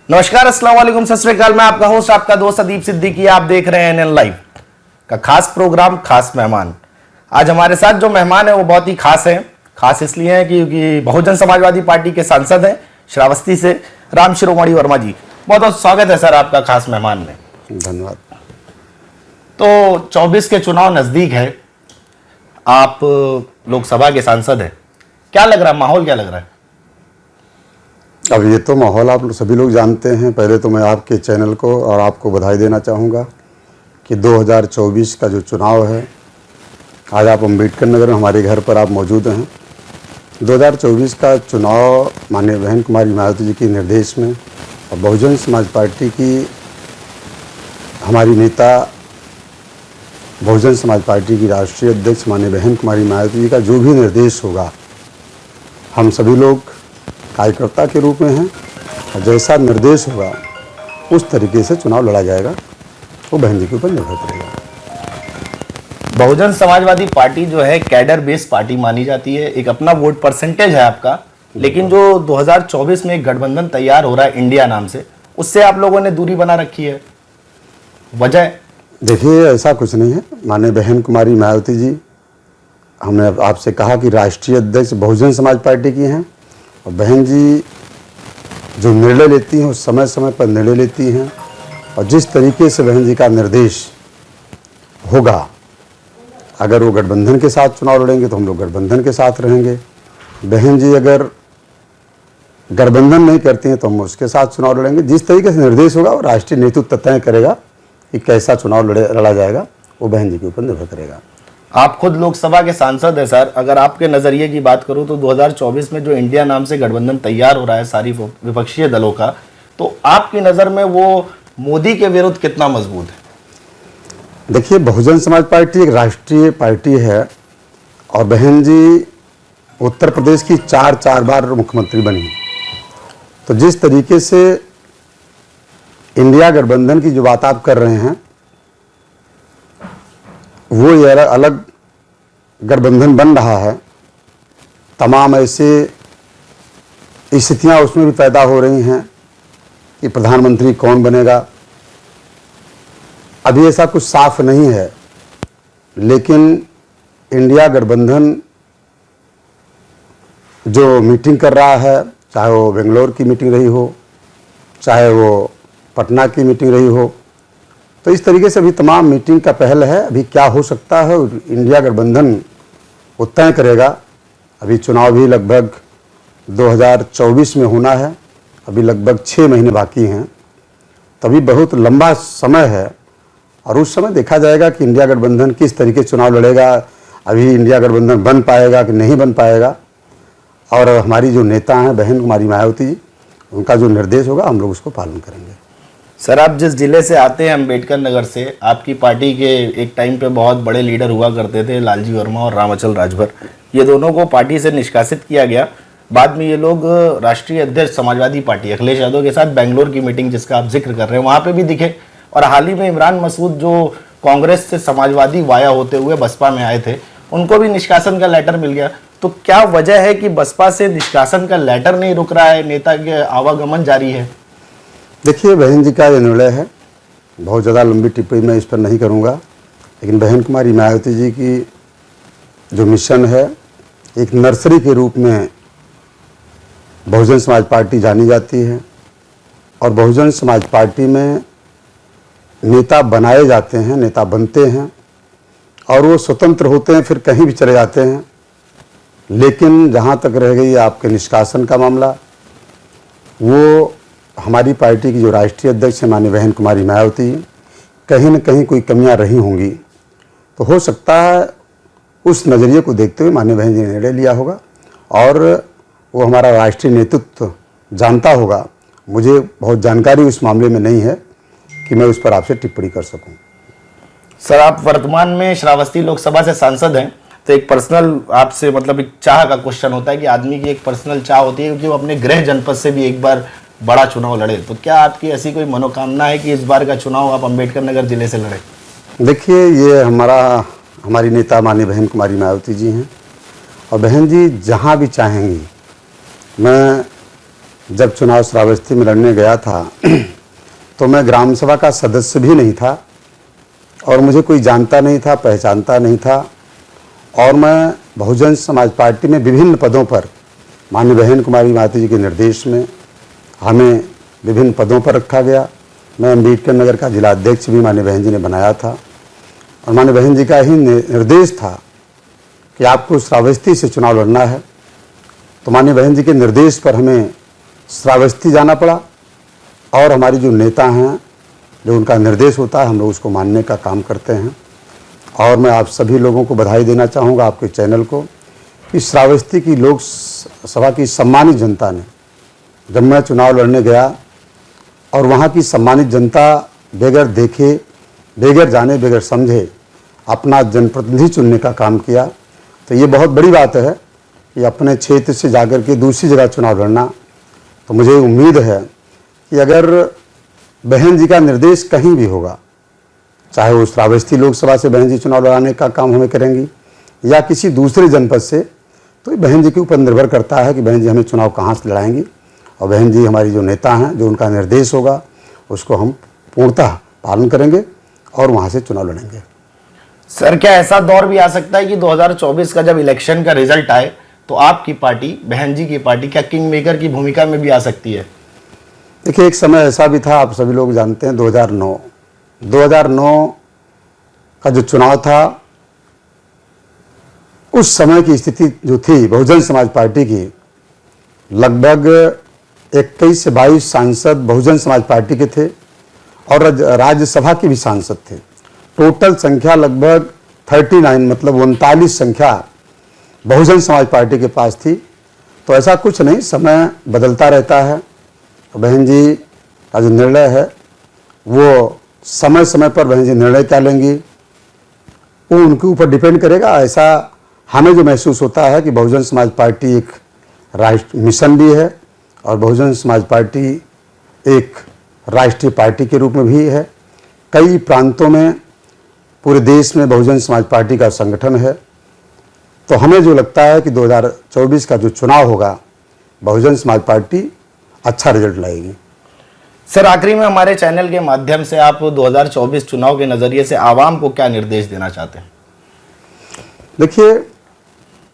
नमस्कार, अस्सलाम वालेकुम, सत श्री अकाल। मैं आपका होस्ट, आपका दोस्त अदीब सिद्दीकी। आप देख रहे हैं एनएन लाइव का खास प्रोग्राम खास मेहमान। आज हमारे साथ जो मेहमान है वो बहुत ही खास है। खास इसलिए है क्योंकि बहुजन समाजवादी पार्टी के सांसद हैं श्रावस्ती से राम शिरोमणि वर्मा जी। बहुत बहुत स्वागत है सर आपका खास मेहमान में। धन्यवाद। तो 24 के चुनाव नजदीक है, आप लोकसभा के सांसद हैं, क्या लग रहा है, माहौल क्या लग रहा है? अब ये तो माहौल आप सभी लोग जानते हैं। पहले तो मैं आपके चैनल को और आपको बधाई देना चाहूँगा कि 2024 का जो चुनाव है, आज आप अम्बेडकर नगर में हमारे घर पर आप मौजूद हैं। 2024 का चुनाव माननीय बहन कुमारी मायावती जी के निर्देश में और बहुजन समाज पार्टी की हमारी नेता, बहुजन समाज पार्टी की राष्ट्रीय अध्यक्ष माननीय बहन कुमारी मायावती जी का जो भी निर्देश होगा, हम सभी लोग कार्यकर्ता के रूप में हैं और जैसा निर्देश होगा उस तरीके से चुनाव लड़ा जाएगा। वो बहन जी के ऊपर निर्भर करेगा। बहुजन समाजवादी पार्टी जो है कैडर बेस पार्टी मानी जाती है, एक अपना वोट परसेंटेज है आपका, लेकिन जो 2024 में एक गठबंधन तैयार हो रहा है इंडिया नाम से, उससे आप लोगों ने दूरी बना रखी है, वजह? देखिए, ऐसा कुछ नहीं है। माननीय बहन कुमारी मायावती जी, हमने आपसे कहा कि राष्ट्रीय अध्यक्ष बहुजन समाज पार्टी की हैं और बहन जी जो निर्णय लेती हैं वो समय समय पर निर्णय लेती हैं और जिस तरीके से बहन जी का निर्देश होगा, अगर वो गठबंधन के साथ चुनाव लड़ेंगे तो हम लोग गठबंधन के साथ रहेंगे। बहन जी अगर गठबंधन नहीं करती हैं तो हम उसके साथ चुनाव लड़ेंगे। जिस तरीके से निर्देश होगा वो राष्ट्रीय नेतृत्व तय करेगा कि कैसा चुनाव लड़ा जाएगा, वो बहन जी के ऊपर निर्भर करेगा। आप खुद लोकसभा के सांसद हैं सर, अगर आपके नजरिए की बात करूं तो 2024 में जो इंडिया नाम से गठबंधन तैयार हो रहा है सारी विपक्षीय दलों का, तो आपकी नजर में वो मोदी के विरुद्ध कितना मजबूत है? देखिए, बहुजन समाज पार्टी एक राष्ट्रीय पार्टी है और बहन जी उत्तर प्रदेश की चार बार मुख्यमंत्री बनी। तो जिस तरीके से इंडिया गठबंधन की जो बात आप कर रहे हैं, वो ये अलग गठबंधन बन रहा है। तमाम ऐसे स्थितियां उसमें भी पैदा हो रही हैं कि प्रधानमंत्री कौन बनेगा। अभी ऐसा कुछ साफ नहीं है, लेकिन इंडिया गठबंधन जो मीटिंग कर रहा है, चाहे वो बेंगलोर की मीटिंग रही हो, चाहे वो पटना की मीटिंग रही हो, तो इस तरीके से अभी तमाम मीटिंग का पहल है। अभी क्या हो सकता है इंडिया गठबंधन वो तय करेगा। अभी चुनाव भी लगभग 2024 में होना है, अभी लगभग 6 महीने बाकी हैं, तभी बहुत लंबा समय है और उस समय देखा जाएगा कि इंडिया गठबंधन किस तरीके चुनाव लड़ेगा। अभी इंडिया गठबंधन बन पाएगा कि नहीं बन पाएगा। और हमारी जो नेता हैं बहन कुमारी मायावती जी, उनका जो निर्देश होगा हम लोग उसको पालन करेंगे। सर, आप जिस जिले से आते हैं अम्बेडकर नगर से, आपकी पार्टी के एक टाइम पे बहुत बड़े लीडर हुआ करते थे, लालजी वर्मा और रामाचल राजभर। ये दोनों को पार्टी से निष्कासित किया गया। बाद में ये लोग राष्ट्रीय अध्यक्ष समाजवादी पार्टी अखिलेश यादव के साथ बेंगलोर की मीटिंग जिसका आप जिक्र कर रहे हैं वहाँ पे भी दिखे, और हाल ही में इमरान मसूद जो कांग्रेस से समाजवादी वाया होते हुए बसपा में आए थे, उनको भी निष्कासन का लेटर मिल गया। तो क्या वजह है कि बसपा से निष्कासन का लेटर नहीं रुक रहा है, नेता के आवागमन जारी है? देखिए, बहन जी का ये निर्णय है, बहुत ज़्यादा लंबी टिप्पणी मैं इस पर नहीं करूँगा, लेकिन बहन कुमारी मायावती जी की जो मिशन है, एक नर्सरी के रूप में बहुजन समाज पार्टी जानी जाती है और बहुजन समाज पार्टी में नेता बनाए जाते हैं, नेता बनते हैं और वो स्वतंत्र होते हैं, फिर कहीं भी चले जाते हैं। लेकिन जहाँ तक रह गई आपके निष्कासन का मामला, वो हमारी पार्टी की जो राष्ट्रीय अध्यक्ष है माननीय बहन कुमारी मायावती, कहीं न कहीं कोई कमियां रही होंगी। तो हो सकता है उस नज़रिए को देखते हुए माननीय बहन जी ने निर्णय लिया होगा और वो हमारा राष्ट्रीय नेतृत्व जानता होगा। मुझे बहुत जानकारी उस मामले में नहीं है कि मैं उस पर आपसे टिप्पणी कर सकूं। सर, आप वर्तमान में श्रावस्ती लोकसभा से सांसद हैं, तो एक पर्सनल आपसे मतलब एक चाह का क्वेश्चन होता है कि आदमी की एक पर्सनल चाह होती है कि वो अपने गृह जनपद से भी एक बार बड़ा चुनाव लड़े। तो क्या आपकी ऐसी कोई मनोकामना है कि इस बार का चुनाव आप अम्बेडकर नगर जिले से लड़े? देखिए, ये हमारी नेता माननीय बहन कुमारी मायावती जी हैं और बहन जी जहाँ भी चाहेंगी मैं जब चुनाव श्रावस्ती में लड़ने गया था तो मैं ग्राम सभा का सदस्य भी नहीं था और मुझे कोई जानता नहीं था, पहचानता नहीं था। और मैं बहुजन समाज पार्टी में विभिन्न पदों पर माननीय बहन कुमारी मायावती जी के निर्देश में हमें विभिन्न पदों पर रखा गया। मैं अम्बेडकर नगर का जिला अध्यक्ष भी माननीय बहन जी ने बनाया था और माननीय बहन जी का ही निर्देश था कि आपको श्रावस्ती से चुनाव लड़ना है। तो माननीय बहन जी के निर्देश पर हमें श्रावस्ती जाना पड़ा और हमारी जो नेता हैं, जो उनका निर्देश होता है, हम लोग उसको मानने का काम करते हैं। और मैं आप सभी लोगों को बधाई देना चाहूँगा, आपके चैनल को, कि श्रावस्ती की लोकसभा की सम्मानित जनता ने, जब मैं चुनाव लड़ने गया और वहाँ की सम्मानित जनता बगैर देखे, बगैर जाने, बगैर समझे अपना जनप्रतिनिधि चुनने का काम किया। तो ये बहुत बड़ी बात है कि अपने क्षेत्र से जाकर के दूसरी जगह चुनाव लड़ना। तो मुझे उम्मीद है कि अगर बहन जी का निर्देश कहीं भी होगा, चाहे वो श्रावस्ती लोकसभा से बहन जी चुनाव लड़ाने का काम हमें करेंगी या किसी दूसरे जनपद से, तो बहन जी के ऊपर निर्भर करता है कि बहन जी हमें चुनाव कहाँ से लड़ाएंगी। और बहन जी हमारी जो नेता हैं, जो उनका निर्देश होगा उसको हम पूर्णतः पालन करेंगे और वहाँ से चुनाव लड़ेंगे। सर, क्या ऐसा दौर भी आ सकता है कि 2024 का जब इलेक्शन का रिजल्ट आए तो आपकी पार्टी, बहन जी की पार्टी, क्या किंग मेकर की भूमिका में भी आ सकती है? देखिए, एक समय ऐसा भी था, आप सभी लोग जानते हैं, 2009 का जो चुनाव था, उस समय की स्थिति जो थी बहुजन समाज पार्टी की, लगभग 21 से 22 सांसद बहुजन समाज पार्टी के थे और राज्यसभा के भी सांसद थे। टोटल संख्या लगभग 39, मतलब 39 संख्या बहुजन समाज पार्टी के पास थी। तो ऐसा कुछ नहीं, समय बदलता रहता है। तो बहन जी का जो निर्णय है वो समय समय पर बहन जी निर्णय क्या लेंगी वो उनके ऊपर डिपेंड करेगा। ऐसा हमें जो महसूस होता है कि बहुजन समाज पार्टी एक राष्ट्रीय मिशन भी है और बहुजन समाज पार्टी एक राष्ट्रीय पार्टी के रूप में भी है। कई प्रांतों में पूरे देश में बहुजन समाज पार्टी का संगठन है। तो हमें जो लगता है कि 2024 का जो चुनाव होगा, बहुजन समाज पार्टी अच्छा रिजल्ट लाएगी। सर, आखिरी में हमारे चैनल के माध्यम से आप 2024 चुनाव के नज़रिए से आवाम को क्या निर्देश देना चाहते हैं? देखिए,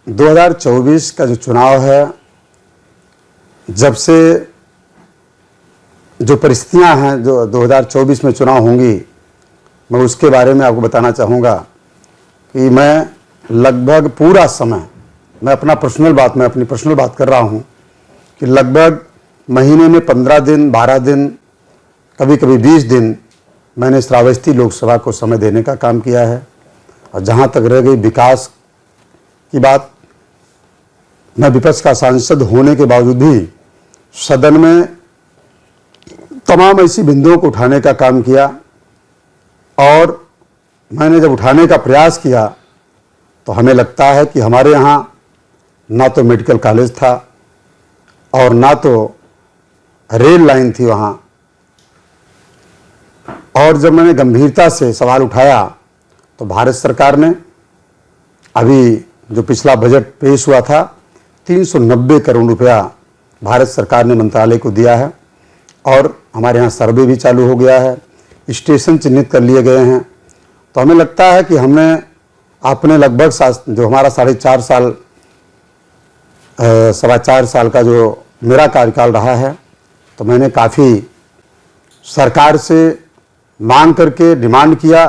2024 का जो चुनाव है, जब से जो परिस्थितियां हैं जो 2024 में चुनाव होंगी, मैं उसके बारे में आपको बताना चाहूँगा कि मैं लगभग पूरा समय, मैं अपनी पर्सनल बात कर रहा हूँ कि लगभग महीने में 15 दिन, 12 दिन, कभी कभी 20 दिन मैंने श्रावस्ती लोकसभा को समय देने का काम किया है। और जहाँ तक रह गई विकास की बात, मैं विपक्ष का सांसद होने के बावजूद भी सदन में तमाम ऐसी बिंदुओं को उठाने का काम किया। और मैंने जब उठाने का प्रयास किया तो हमें लगता है कि हमारे यहाँ ना तो मेडिकल कॉलेज था और ना तो रेल लाइन थी वहाँ। और जब मैंने गंभीरता से सवाल उठाया तो भारत सरकार ने, अभी जो पिछला बजट पेश हुआ था, 390 करोड़ रुपया भारत सरकार ने मंत्रालय को दिया है और हमारे यहाँ सर्वे भी चालू हो गया है, स्टेशन चिन्हित कर लिए गए हैं। तो हमें लगता है कि हमने अपने लगभग जो हमारा 4.5 साल, 4.25 साल का जो मेरा कार्यकाल रहा है, तो मैंने काफ़ी सरकार से मांग करके डिमांड किया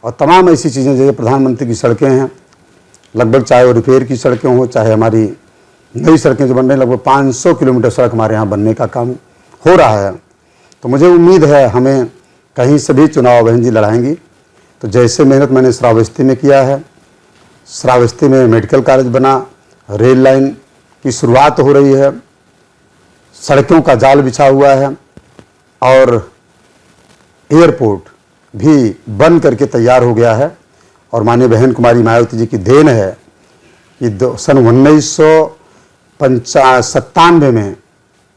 और तमाम ऐसी चीज़ें, जैसे प्रधानमंत्री की सड़कें हैं, लगभग चाहे वो रिपेयर की सड़कें हों, चाहे हमारी नई सड़कें जो बन रही हैं, लगभग 500 किलोमीटर सड़क हमारे यहाँ बनने का काम हो रहा है। तो मुझे उम्मीद है हमें कहीं से भी चुनाव बहन जी लड़ाएंगी। तो जैसे मेहनत मैंने श्रावस्ती में किया है, श्रावस्ती में मेडिकल कॉलेज बना, रेल लाइन की शुरुआत हो रही है, सड़कों का जाल बिछा हुआ है और एयरपोर्ट भी बन करके तैयार हो गया है। और माननीय बहन कुमारी मायावती जी की देन है कि सन 1997 में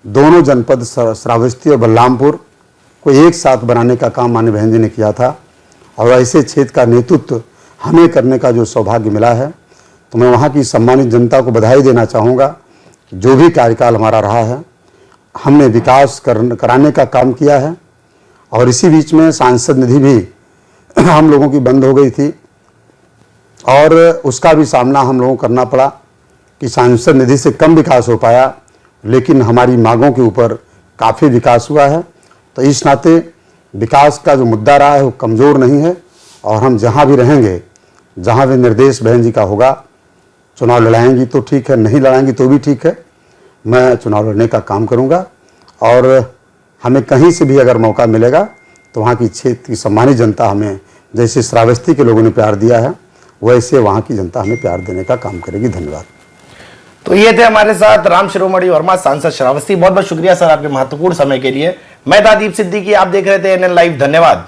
दोनों जनपद श्रावस्ती और बलरामपुर को एक साथ बनाने का काम माननीय बहन जी ने किया था। और ऐसे क्षेत्र का नेतृत्व हमें करने का जो सौभाग्य मिला है, तो मैं वहाँ की सम्मानित जनता को बधाई देना चाहूँगा। जो भी कार्यकाल हमारा रहा है हमने विकास कराने का काम किया है। और इसी बीच में सांसद निधि भी हम लोगों की बंद हो गई थी और उसका भी सामना हम लोगों को करना पड़ा कि सांसद निधि से कम विकास हो पाया, लेकिन हमारी मांगों के ऊपर काफ़ी विकास हुआ है। तो इस नाते विकास का जो मुद्दा रहा है वो कमज़ोर नहीं है और हम जहाँ भी रहेंगे, जहाँ भी निर्देश बहन जी का होगा, चुनाव लड़ाएंगी तो ठीक है, नहीं लड़ाएंगी तो भी ठीक है, मैं चुनाव लड़ने का काम करूँगा। और हमें कहीं से भी अगर मौका मिलेगा तो वहाँ की क्षेत्र की सम्मानित जनता हमें, जैसे श्रावस्ती के लोगों ने प्यार दिया है, वैसे वहाँ की जनता हमें प्यार देने का काम करेगी। धन्यवाद। तो ये थे हमारे साथ राम शिरोमणि वर्मा, सांसद श्रावस्ती। बहुत बहुत शुक्रिया सर आपके महत्वपूर्ण समय के लिए। मैं था दीप सिद्दीकी, आप देख रहे थे एएनएन लाइव। धन्यवाद।